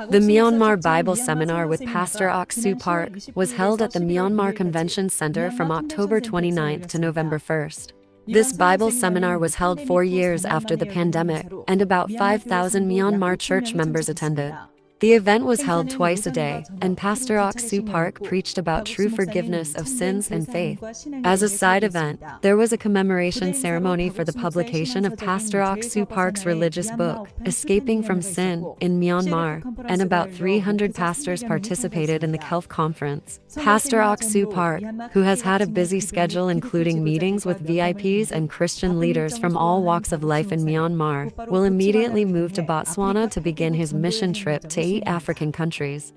The Myanmar Bible Seminar with Pastor Oksu Park was held at the Myanmar Convention Center from October 29th to November 1st. This Bible seminar was held 4 years after the pandemic, and about 5,000 Myanmar church members attended. The event was held twice a day, and Pastor Oksu Park preached about true forgiveness of sins and faith. As a side event, there was a commemoration ceremony for the publication of Pastor Oksu Park's religious book, Escaping from Sin, in Myanmar, and about 300 pastors participated in the KELF conference. Pastor Oksu Park, who has had a busy schedule including meetings with VIPs and Christian leaders from all walks of life in Myanmar, will immediately move to Botswana to begin his mission trip to 8 African countries.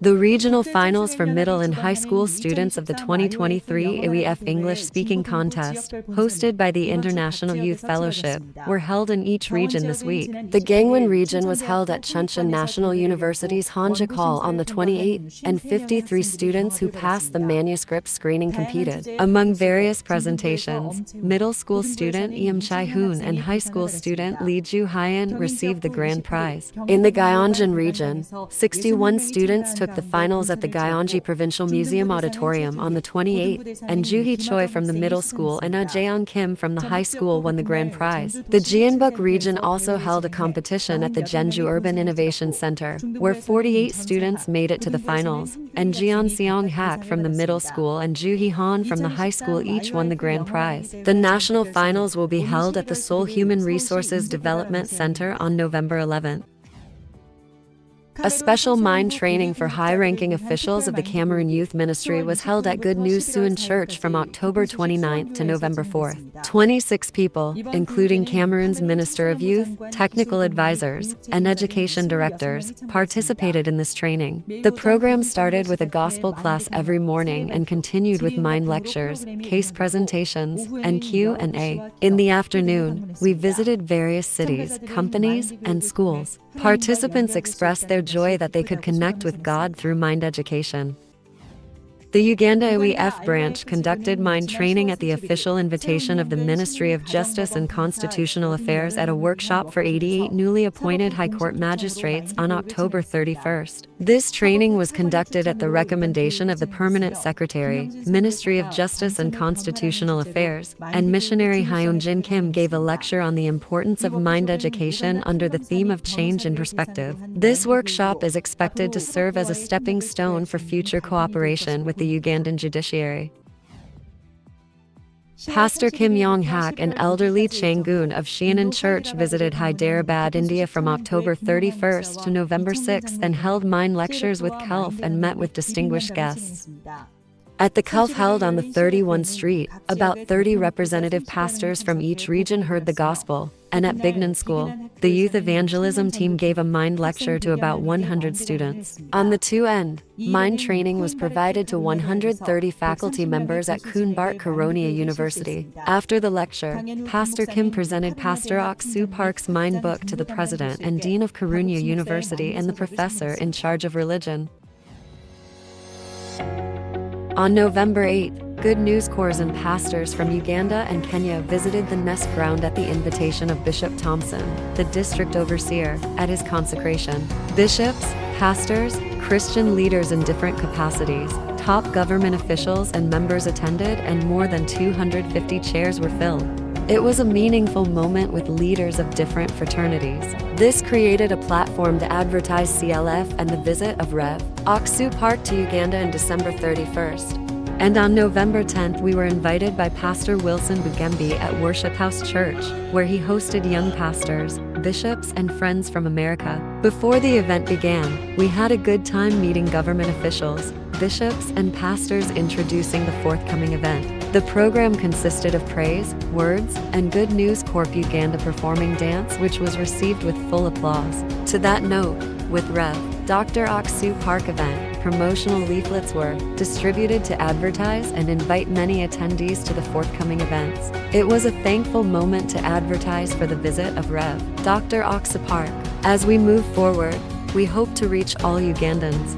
The regional finals for middle and high school students of the 2023 IWF English-speaking contest, hosted by the International Youth Fellowship, were held in each region this week. The Gangwon region was held at Chuncheon National University's Hanjak Hall on the 28th, and 53 students who passed the manuscript screening competed. Among various presentations, middle school student Eum Chai-hoon and high school student Lee Ju-hyan received the grand prize. In the Gyeongjin region, 61 students took the finals at the Gyeonggi Provincial Museum Auditorium on the 28th, and Joohee Choi from the middle school and Jaeon Kim from the high school won the grand prize. The Jeonbuk region also held a competition at the Jeonju Urban Innovation Center, where 48 students made it to the finals, and Jeon Seong Hak from the middle school and Joohee Han from the high school each won the grand prize. The national finals will be held at the Seoul Human Resources Development Center on November 11th. A special mind training for high-ranking officials of the Cameroon Youth Ministry was held at Good News Suan Church from October 29th to November 4th. 26 people, including Cameroon's Minister of Youth, technical advisors, and education directors, participated in this training. The program started with a gospel class every morning and continued with mind lectures, case presentations, and Q&A. In the afternoon, we visited various cities, companies, and schools. Participants expressed their joy that they could connect with God through mind education. The Uganda IWF branch conducted mind training at the official invitation of the Ministry of Justice and Constitutional Affairs at a workshop for 88 newly appointed High Court magistrates on October 31st. This training was conducted at the recommendation of the Permanent Secretary, Ministry of Justice and Constitutional Affairs, and missionary Hyun-jin Kim gave a lecture on the importance of mind education under the theme of change in perspective. This workshop is expected to serve as a stepping stone for future cooperation with the Ugandan judiciary. Pastor Kim Yong-hak and Elder Lee Chang-gun of Sheanan Church visited Hyderabad, India from October 31st to November 6th and held mind lectures with KELF and met with distinguished guests. At the KELF held on the 31st Street, about 30 representative pastors from each region heard the gospel, and at Bignan School, the youth evangelism team gave a mind lecture to about 100 students. On the end, mind training was provided to 130 faculty members at Kun Bart Karonia University. After the lecture, Pastor Kim presented Pastor Oksu Park's mind book to the president and dean of Karunya University and the professor in charge of religion. On November 8th, Good News Corps and pastors from Uganda and Kenya visited the Nest ground at the invitation of Bishop Thompson, the district overseer, at his consecration. Bishops, pastors, Christian leaders in different capacities, top government officials and members attended, and more than 250 chairs were filled. It was a meaningful moment with leaders of different fraternities. This created a platform to advertise CLF and the visit of Rev. Oksu Park to Uganda on December 31st. And on November 10th we were invited by Pastor Wilson Bugembi at Worship House Church, where he hosted young pastors, bishops, and friends from America. Before the event began, we had a good time meeting government officials, bishops, and pastors introducing the forthcoming event. The program consisted of praise, words, and Good News Corps Uganda performing dance, which was received with full applause. To that note, with Rev. Dr. Oksu Park event, promotional leaflets were distributed to advertise and invite many attendees to the forthcoming events. It was a thankful moment to advertise for the visit of Rev. Dr. Oksu Park. As we move forward, we hope to reach all Ugandans,